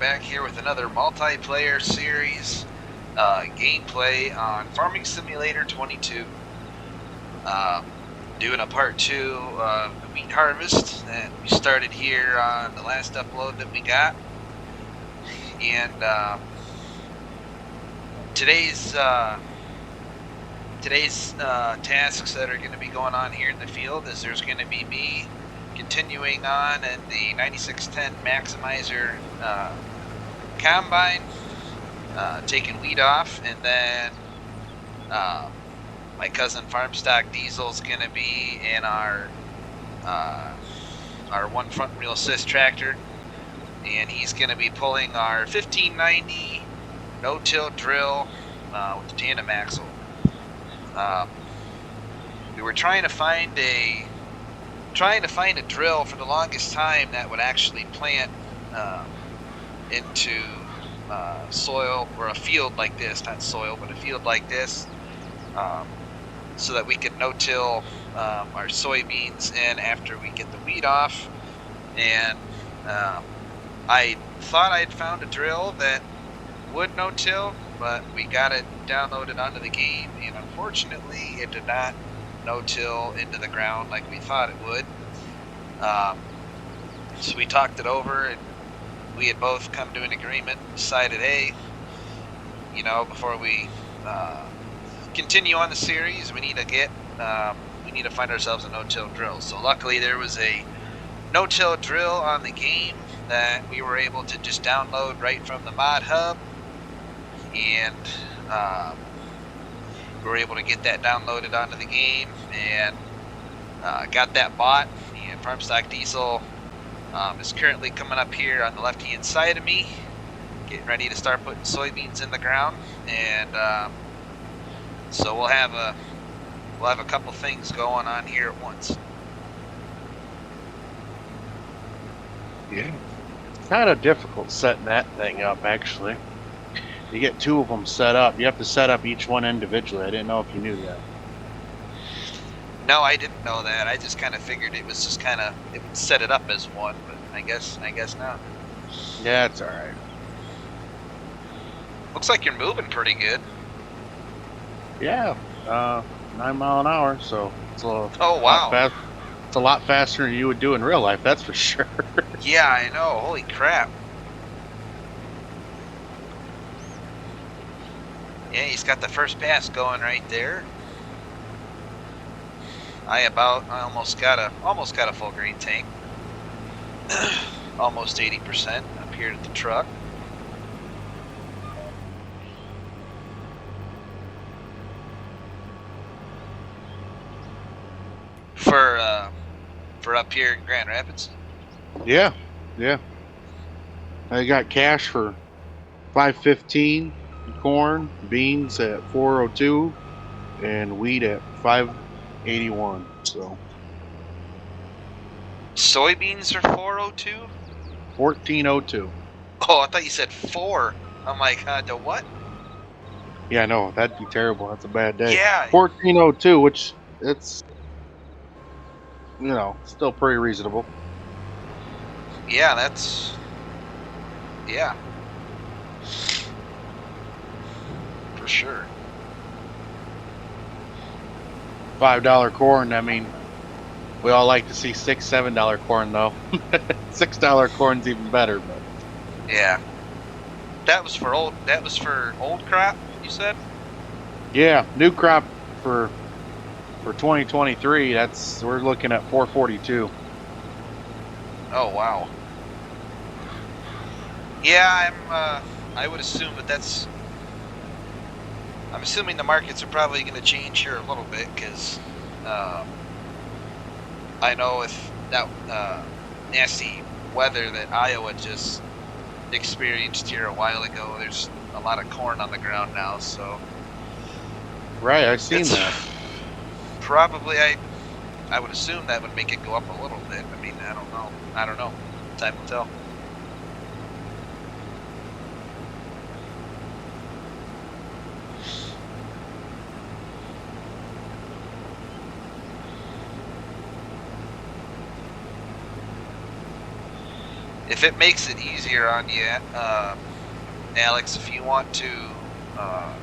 back here with another multiplayer series gameplay on Farming Simulator 22. Doing a part 2 of the wheat harvest that we started here on the last upload that we got. And today's tasks that are going to be going on here in the field is there's going to be me continuing on in the 9610 Maximizer combine, taking wheat off, and then my cousin Farmstockdiesel is going to be in our one front wheel assist tractor, and he's going to be pulling our 1590 no-till drill with the tandem axle. We were trying to find a drill for the longest time that would actually plant into soil, or a field like this, not soil, but a field like this, so that we could no-till our soybeans in after we get the wheat off. And I thought I'd found a drill that would no-till, but we got it downloaded onto the game, and unfortunately it did not no-till into the ground like we thought it would. So we talked it over, and we had both come to an agreement, decided, hey, before we continue on the series, we need to find ourselves a no-till drill. So luckily there was a no-till drill on the game that we were able to just download right from the mod hub, and we were able to get that downloaded onto the game, and got that bought. And Farmstockdiesel is currently coming up here on the left hand side of me, getting ready to start putting soybeans in the ground. And so we'll have a couple things going on here at once. Yeah, it's kind of difficult setting that thing up, actually. You get two of them set up. You have to set up each one individually. I didn't know if you knew that. No, I didn't know that. I just kind of figured it was just it would set it up as one, but I guess not. Yeah, it's all right. Looks like you're moving pretty good. Yeah, 9 mile an hour, so it's a oh wow, lot fast. It's a lot faster than you would do in real life, that's for sure. Yeah, I know. Holy crap. Yeah, he's got the first pass going right there. I almost got a full grain tank. Almost 80% up here at the truck. For up here in Grand Rapids. Yeah. I got cash for $5.15, corn, beans at $4.02, and wheat at $5.81. So soybeans are $4.02? $14.02. Oh, I thought you said 4. I'm like, the what? Yeah, no, that'd be terrible. That's a bad day. Yeah. $14.02, which it's still pretty reasonable. Yeah, for sure. $5 corn. I mean, we all like to see $6, $7 corn though. $6 corn's even better, but yeah. That was for old crop, you said? Yeah, new crop for 2023. We're looking at $4.42. Oh wow. Yeah, I would assume I'm assuming the markets are probably going to change here a little bit, because I know with that nasty weather that Iowa just experienced here a while ago, there's a lot of corn on the ground now. So right, I've seen that. Probably, I would assume that would make it go up a little bit. I mean, I don't know. Time will tell. if it makes it easier on you, Alex, uh,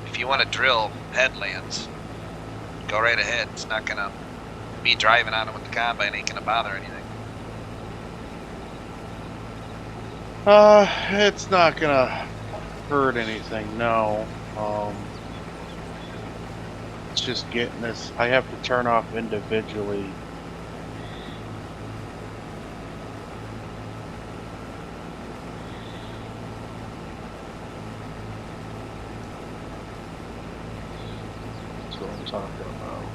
if you want to drill headlands, go right ahead. It's not gonna me driving on them with the combine ain't gonna bother anything. It's not gonna hurt anything, no. It's just getting this. I have to turn off individually. That's what I'm talking about.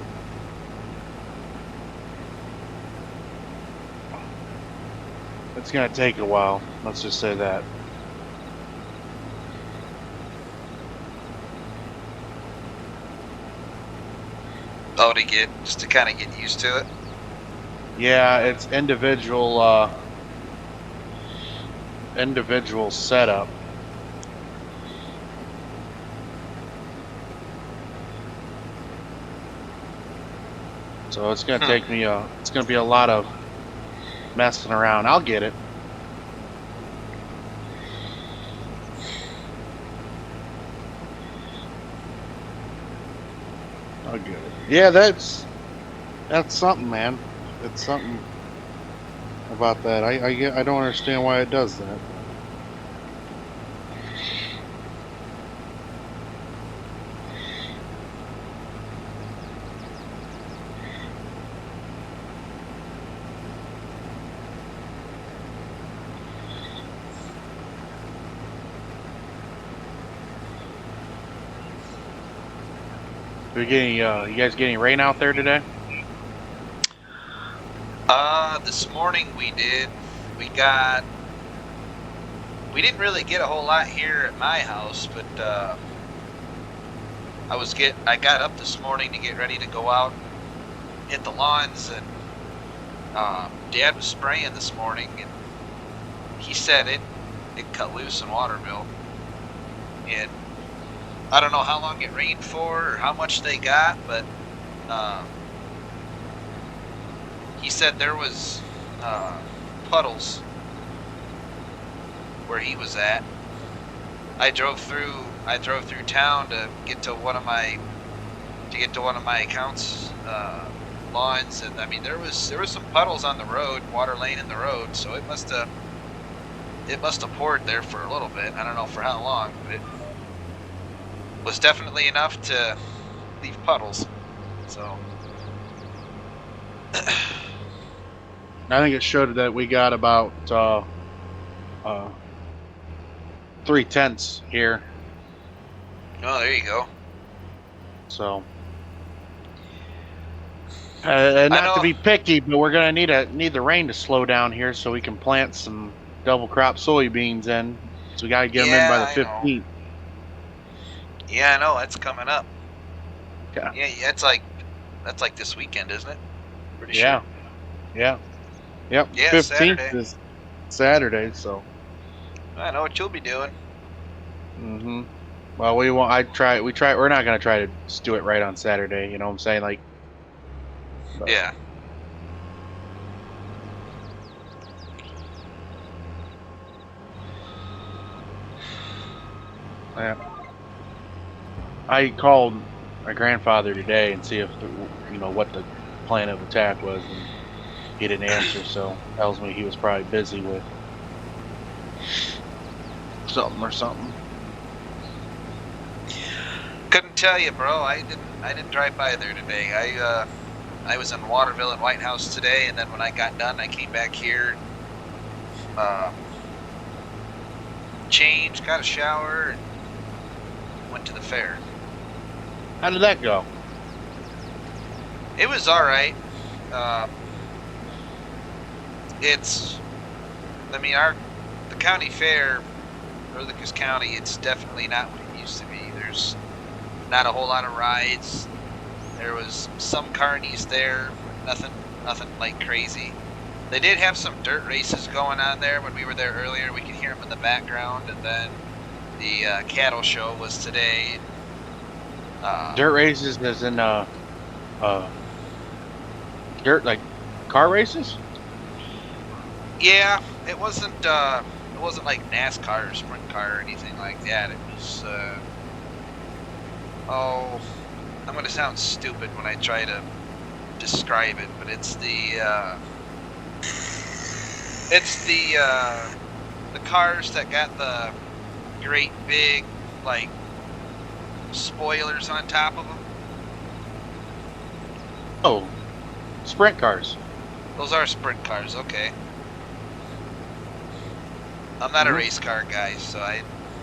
It's gonna take a while. Let's just say that. Oh, just to kind of get used to it. Yeah, it's individual setup. So it's gonna take me it's gonna be a lot of messing around. I'll get it. I'll get it. Yeah, that's something, man. It's something about that. I don't understand why it does that. We getting you guys getting rain out there today? This morning we did. We didn't really get a whole lot here at my house, but I got up this morning to get ready to go out and hit the lawns, and Dad was spraying this morning, and he said it cut loose in Waterville, and I don't know how long it rained for or how much they got, but he said there was puddles where he was at. I drove through town to get to one of my accounts lawns, and I mean there was some puddles on the road, water lane in the road, so it must have poured there for a little bit. I don't know for how long, but it was definitely enough to leave puddles. So I think it showed that we got about 3/10 here. oh, there you go. So not to be picky, but we're gonna need the rain to slow down here so we can plant some double crop soybeans in. So we gotta get them in by the 15th. Yeah, I know that's coming up. Yeah. Yeah, that's like this weekend, isn't it? Pretty Yeah. sure. Yeah. Yep. Yeah, 15th Saturday. is Saturday, so. I know what you'll be doing. Mhm. Well, we won't. We're not gonna try to just do it right on Saturday. You know what I'm saying? Like. But, Yeah. Yeah. I called my grandfather today and see if what the plan of attack was, and he didn't answer. So tells me he was probably busy with something or something. Couldn't tell you, bro. I didn't drive by there today. I was in Waterville and White House today, and then when I got done, I came back here, changed, got a shower, and went to the fair. How did that go? It was all right. The county fair, Northern County, it's definitely not what it used to be. There's not a whole lot of rides. There was some carnies there, nothing like crazy. They did have some dirt races going on there when we were there earlier. We could hear them in the background, and then the cattle show was today. Dirt races as in dirt like car races? Yeah, it wasn't like NASCAR or sprint car or anything like that. It was oh, I'm gonna sound stupid when I try to describe it, but it's the cars that got the great big like spoilers on top of them. Oh, sprint cars. Those are sprint cars, okay. I'm not a Hmm. race car guy, so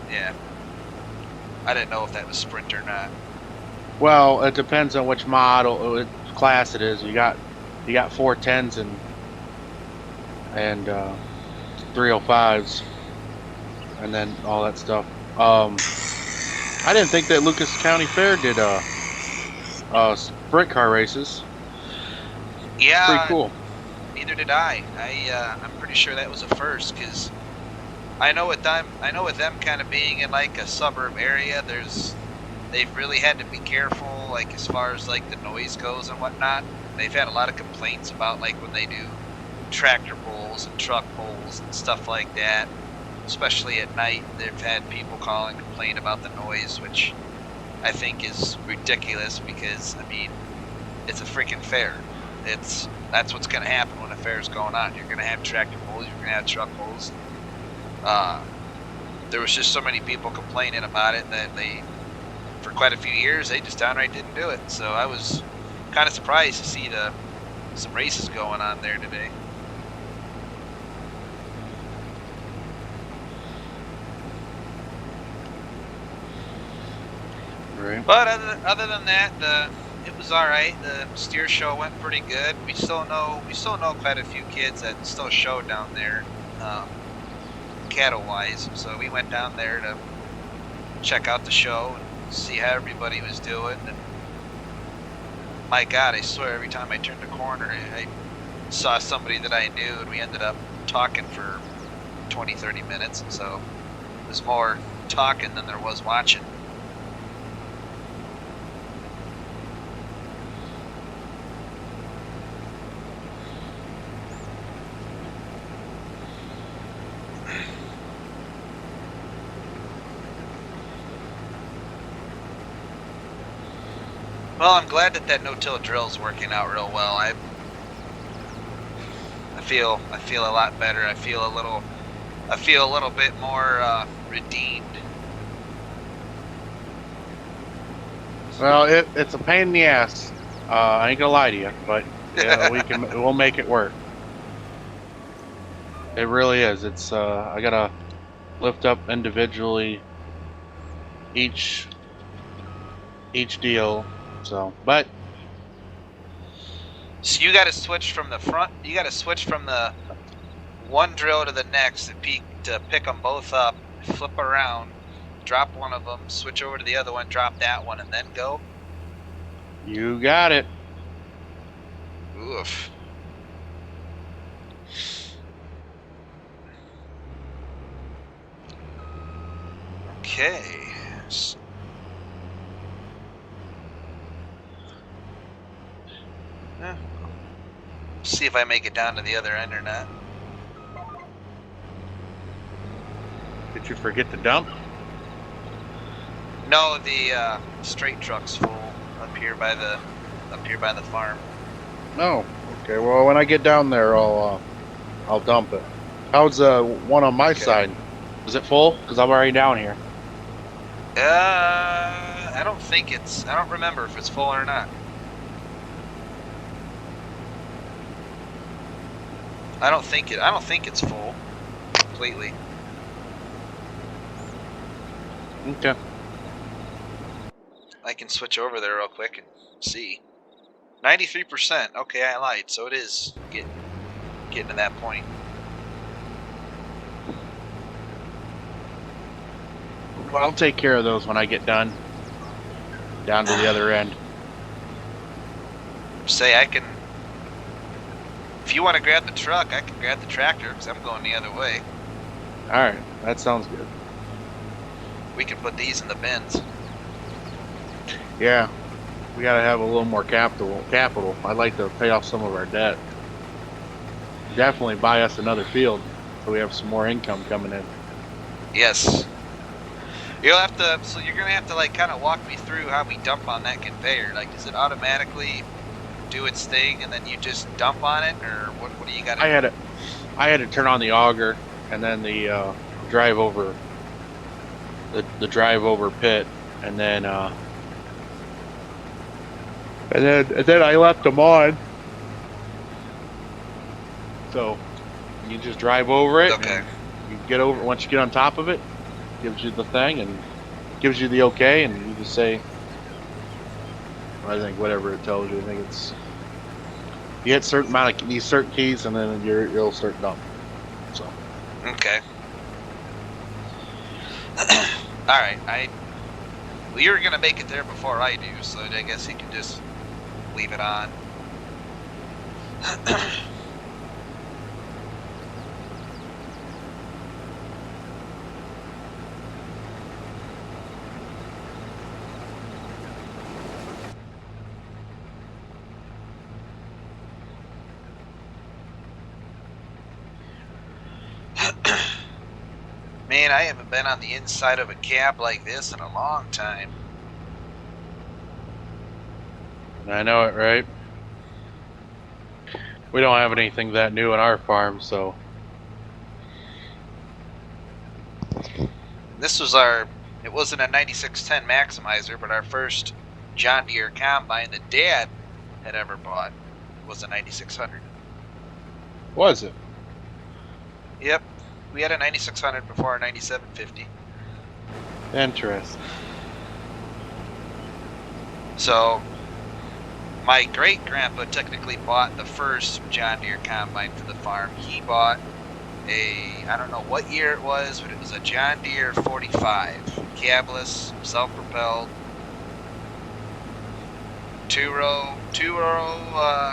yeah, I didn't know if that was sprint or not. Well, it depends on which model, class it is. You got 410s and 305s, and then all that stuff. I didn't think that Lucas County Fair did sprint car races. It's pretty Yeah, cool. neither did I. I'm pretty sure that was a first because I know with them kind of being in like a suburb area, they've really had to be careful, like as far as like the noise goes and whatnot. They've had a lot of complaints about like when they do tractor pulls and truck pulls and stuff like that. Especially at night, they've had people call and complain about the noise, which I think is ridiculous because I mean it's a freaking fair. That's what's going to happen when a fair is going on. You're going to have tractor pulls, you're going to have truck pulls. Uh, there was just so many people complaining about it that for quite a few years, they just downright didn't do it. So I was kind of surprised to see some races going on there today. Right. But other than that, it was all right. The steer show went pretty good. We still know quite a few kids that still show down there, cattle wise. So we went down there to check out the show and see how everybody was doing. And my God, I swear every time I turned a corner, I saw somebody that I knew, and we ended up talking for 20, 30 minutes. So it was more talking than there was watching. Well, I'm glad that no-till drill's working out real well. I feel a lot better. I feel a little bit more redeemed. Well, it's a pain in the ass. I ain't gonna lie to you, but yeah, we'll make it work. It really is. It's I gotta lift up individually each deal. So, but So you got to switch from the front. You got to switch from the one drill to the next to pick them both up, flip around, drop one of them, switch over to the other one, drop that one, and then go. you got it. Oof. Okay. See if I make it down to the other end or not. Did you forget to dump? No, the straight truck's full up here by the farm. No. Okay. Well, when I get down there, I'll dump it. How's one on my Okay. side? Is it full? Because I'm already down here. I don't think I don't remember if it's full or not. I don't think it's full completely. Okay. I can switch over there real quick and see. 93%. Okay, I lied. So it is getting to that point. Well, I'll take care of those when I get done. Down to the other end. Say I can. If you want to grab the truck, I can grab the tractor because I'm going the other way. All right. That sounds good. We can put these in the bins. Yeah. We gotta have a little more capital. I'd like to pay off some of our debt. definitely buy us another field so we have some more income coming in. Yes. You'll have to. So you're gonna have to like kind of walk me through how we dump on that conveyor. Like, does it automatically do its thing and then you just dump on it, or what do you got to I do? had to I had to turn on the auger and then the drive over the drive over pit and then I left them on. So you just drive over it Okay. and you get over once you get on top of it, gives you the thing and gives you the okay and you just say I think whatever it tells you. I think it's you hit certain amount of these certain keys and then you'll start dumping. So Okay. All right. Well, you're gonna make it there before I do, so I guess you can just leave it on. Man, I haven't been on the inside of a cab like this in a long time. I know it, right? We don't have anything that new in our farm, so This was our. It wasn't a 9610 Maximizer, but our first John Deere combine that Dad had ever bought was a 9600. was it? Yep, we had a 9600 before our 9750. Interesting. So my great grandpa technically bought the first John Deere combine for the farm. He bought I don't know what year it was, but it was a John Deere 45, cabless, self-propelled, two row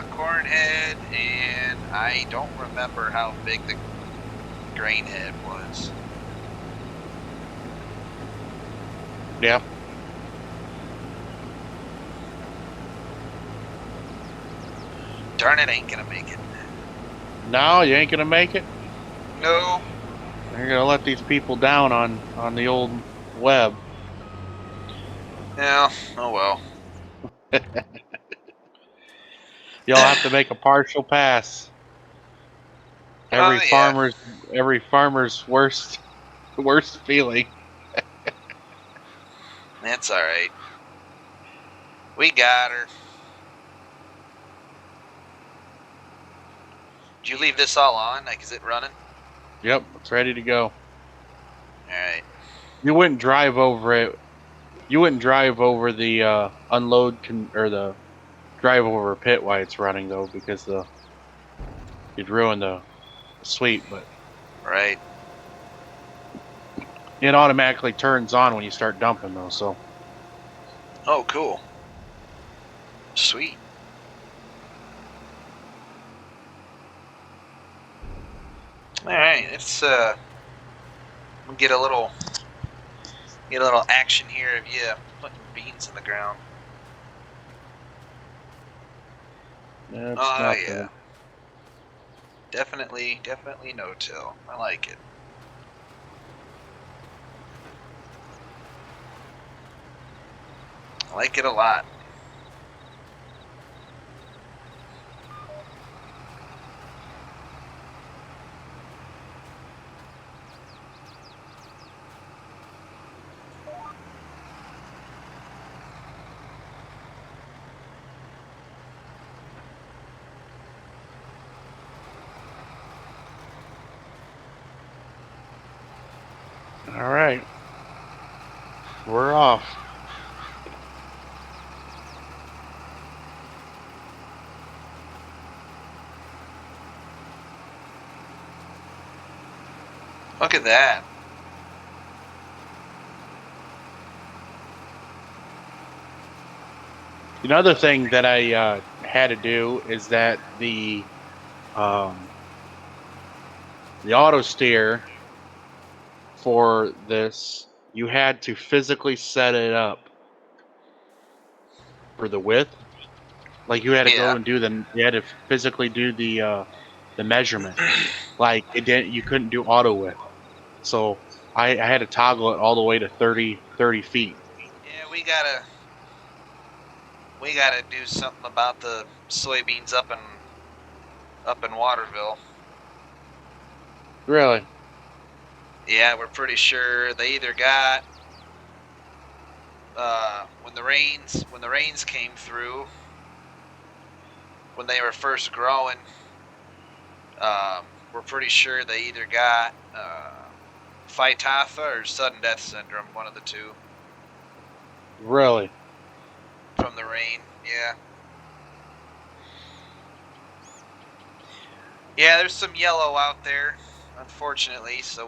corn head, and I don't remember how big the grain head was. Yeah. Darn it, ain't gonna make it. No, you ain't gonna make it. No. You're gonna let these people down on the old web. Yeah. Oh well. You'll have to make a partial pass. Oh Every yeah. farmer's every farmer's worst feeling. That's all right. We got her. Did you leave this all on? Like, is it running? Yep, it's ready to go. All right. You wouldn't drive over it. You wouldn't drive over the or the drive over pit while it's running though, because you'd ruin the sweep. But Right. it automatically turns on when you start dumping though. So Oh, cool. Sweet. All right. Let's get a little action here of you putting beans in the ground. that's Oh yeah. nothing. Definitely no till. I like it. I like it a lot. All right, we're off. Look at that. Another thing that I had to do is that um, the auto steer for this, you had to physically set it up for the width. Like you had to go Yeah. and you had to physically do the the measurement. Like it didn't, you couldn't do auto width. So I had to toggle it all the way to 30 feet. Yeah, we gotta do something about the soybeans up in Waterville. Really? Yeah, we're pretty sure they either got when the rains came through when they were first growing. We're pretty sure they either got phytotha or sudden death syndrome, one of the two, Really? from the rain. Yeah. Yeah, there's some yellow out there, unfortunately, so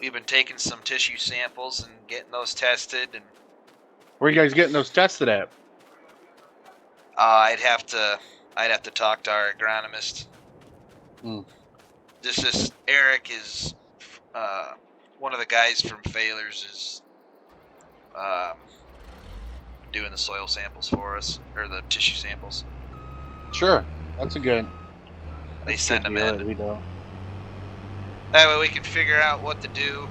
we've been taking some tissue samples and getting those tested, and Where are you guys getting those tested at? I'd have to talk to our agronomist. Hmm. This Eric is uh, one of the guys from Failers is um, doing the soil samples for us, or the tissue samples. Sure. That's a good. They That's a send good them deal. in. We do. That way we can figure out what to do.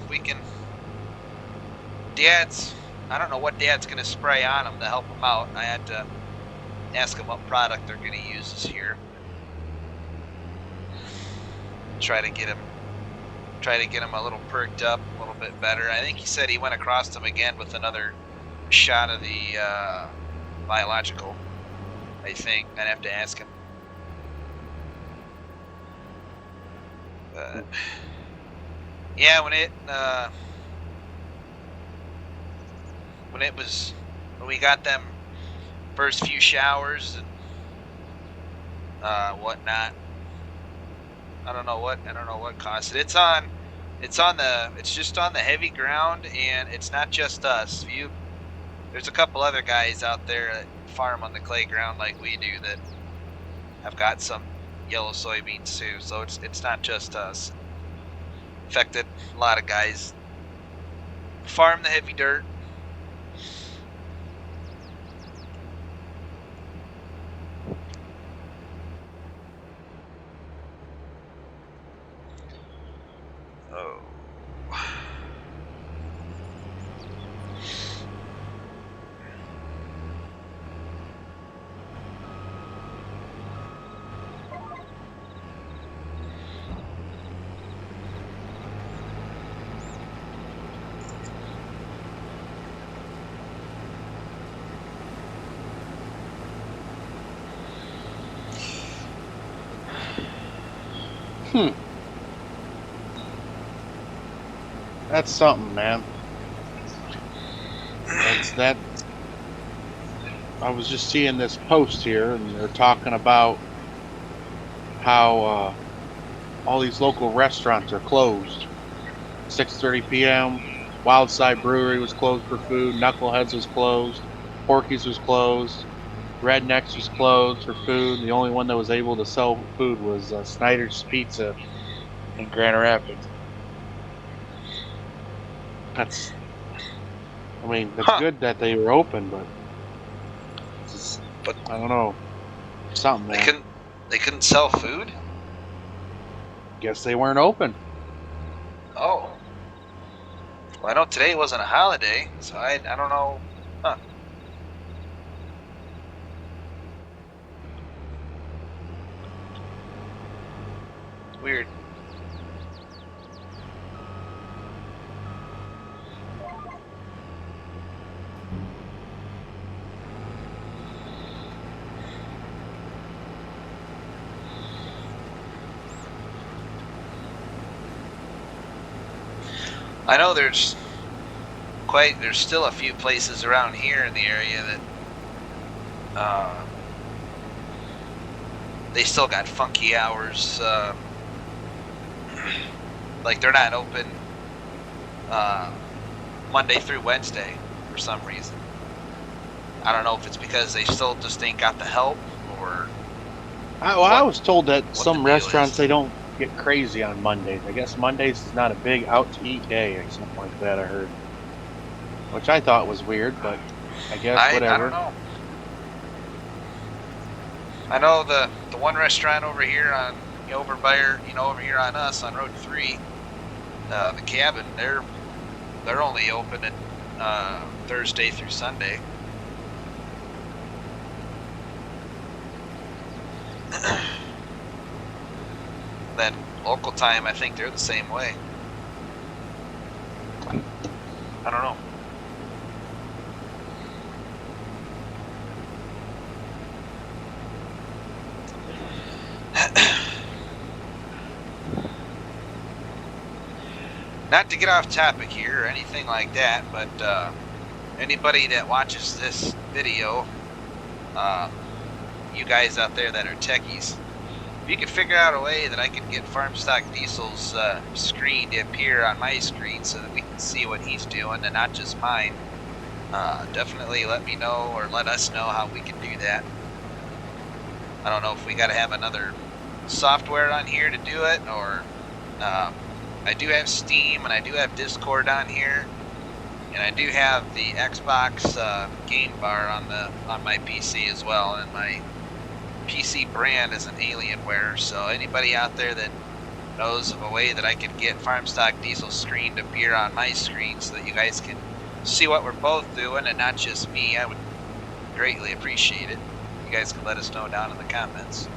I don't know what Dad's going to spray on them to help them out. I had to ask him what product they're going to use this year. Try to get him a little perked up, a little bit better. I think he said he went across them again with another shot of the biological. I think I'd have to ask him. Yeah, when we got them first few showers and whatnot. I don't know what caused it. It's just on the heavy ground, and it's not just us. There's a couple other guys out there that farm on the clay ground like we do that have got some yellow soybeans too. So it's not just us. Affected a lot of guys farm the heavy dirt. Oh. That's something, man. That's that. I was just seeing this post here, and they're talking about how all these local restaurants are closed. 6:30 p.m. Wildside Brewery was closed for food. Knuckleheads was closed. Porky's was closed. Rednecks was closed for food. The only one that was able to sell food was Snyder's Pizza in Grand Rapids. That's good that they were open, but I don't know, something, man. They couldn't sell food? Guess they weren't open. Oh. Well, I know today wasn't a holiday, so I don't know. Huh. Weird. I know there's still a few places around here in the area that they still got funky hours. Like they're not open Monday through Wednesday for some reason. I don't know if it's because they still just ain't got the help, or I was told that some deal restaurants is. they don't get crazy on Mondays. I guess Mondays is not a big out to eat day or something like that. I heard, which I thought was weird, but I guess whatever. I don't know. I know the one restaurant over here on over by over here on us on Road 3, the cabin. They're only open at Thursday through Sunday. Then local time, I think they're the same way. I don't know. Not to get off topic here or anything like that, but anybody that watches this video, you guys out there that are techies, if you could figure out a way that I could get Farmstockdiesel's screen to appear on my screen so that we can see what he's doing and not just mine, definitely let me know or let us know how we can do that. I don't know if we got to have another software on here to do it, or I do have Steam and I do have Discord on here, and I do have the Xbox game bar on my PC as well, and my PC brand is an Alienware. So anybody out there that knows of a way that I could get Farmstockdiesel's screen to appear on my screen so that you guys can see what we're both doing and not just me, I would greatly appreciate it. You guys can let us know down in the comments.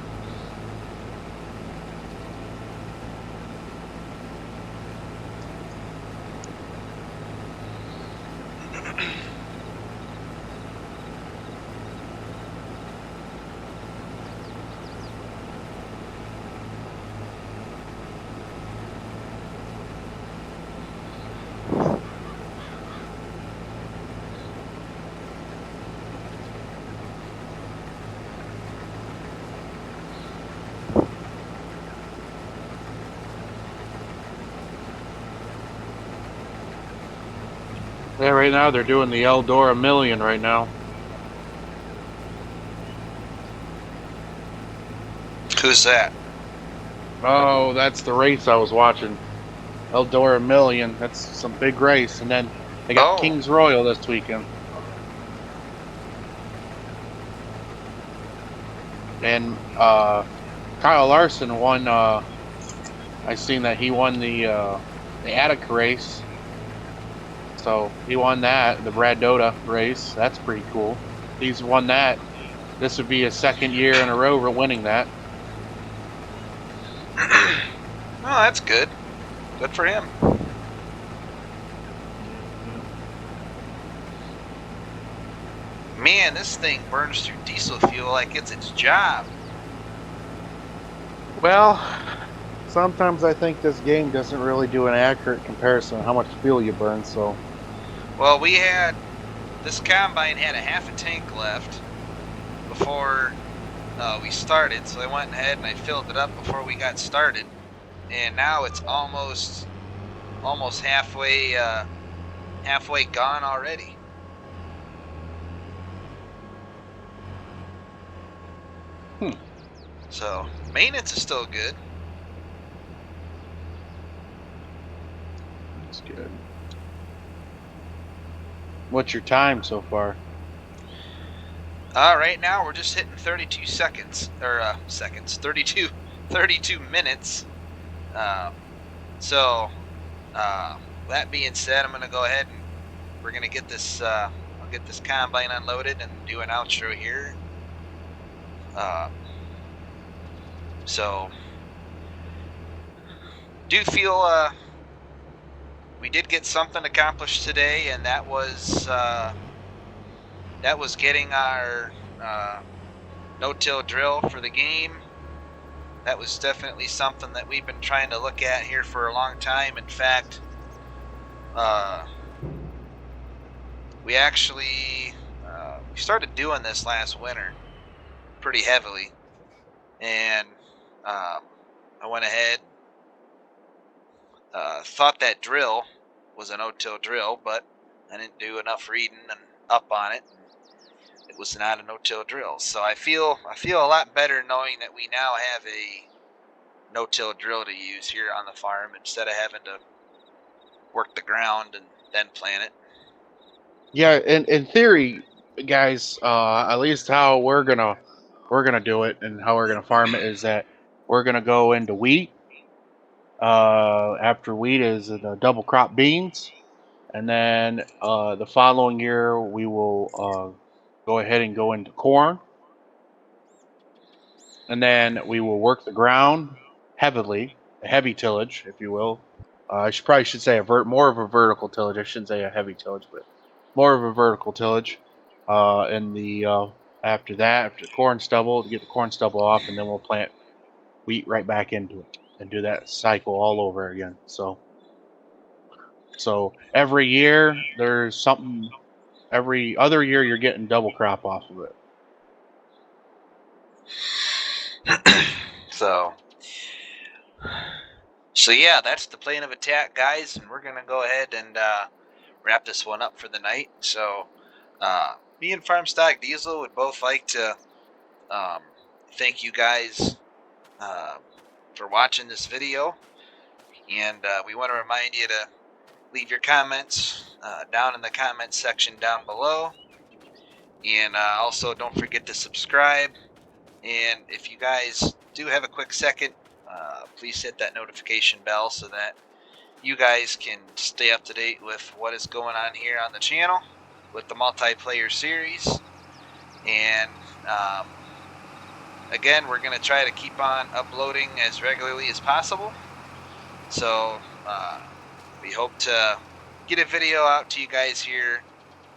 Yeah, right now they're doing the Eldora Million right now. Who's that? Oh, that's the race I was watching. Eldora Million. That's some big race. And then they got Oh, Kings Royal this weekend. And Kyle Larson won. I seen that he won the Attica race. So he won that, the Brad Dota race. That's pretty cool. He's won that. This would be his second year in a row for winning that. oh, that's good. Good for him. Man, this thing burns through diesel fuel like it's its job. Well, sometimes I think this game doesn't really do an accurate comparison of how much fuel you burn. So, Well, this combine had a half a tank left before we started, so I went ahead and I filled it up before we got started, and now it's almost halfway gone already. So maintenance is still good. that's good. What's your time so far? Right now we're just hitting 32 seconds, or 32 minutes. So that being said, I'm going to go ahead and we're going to get this, I'll get this combine unloaded and do an outro here. So do feel we did get something accomplished today, and that was getting our no-till drill for the game. That was definitely something that we've been trying to look at here for a long time. In fact, we actually we started doing this last winter pretty heavily, and I went ahead, thought that drill was a no-till drill, but I didn't do enough reading and up on it. It was not a no-till drill, so I feel a lot better knowing that we now have a no-till drill to use here on the farm instead of having to work the ground and then plant it. Yeah, in theory, guys, at least how we're we're gonna do it and how we're gonna farm it is that we're gonna go into wheat. After wheat is the double crop beans, and then the following year we will go ahead and go into corn, and then we will work the ground heavily, a heavy tillage, if you will. Probably should say more of a vertical tillage. I shouldn't say a heavy tillage, but more of a vertical tillage. In the After that, after the corn stubble, to get the corn stubble off, and then we'll plant wheat right back into it and do that cycle all over again. So every year there's something. Every other year you're getting double crop off of it. So, so yeah, that's the plan of attack, guys, and we're gonna go ahead and wrap this one up for the night. So, me and Farmstockdiesel would both like to um, thank you guys uh, for watching this video, and we want to remind you to leave your comments down in the comments section down below, and also don't forget to subscribe. And if you guys do have a quick second, please hit that notification bell so that you guys can stay up to date with what is going on here on the channel with the multiplayer series. And again, we're going to try to keep on uploading as regularly as possible. So we hope to get a video out to you guys here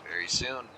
very soon.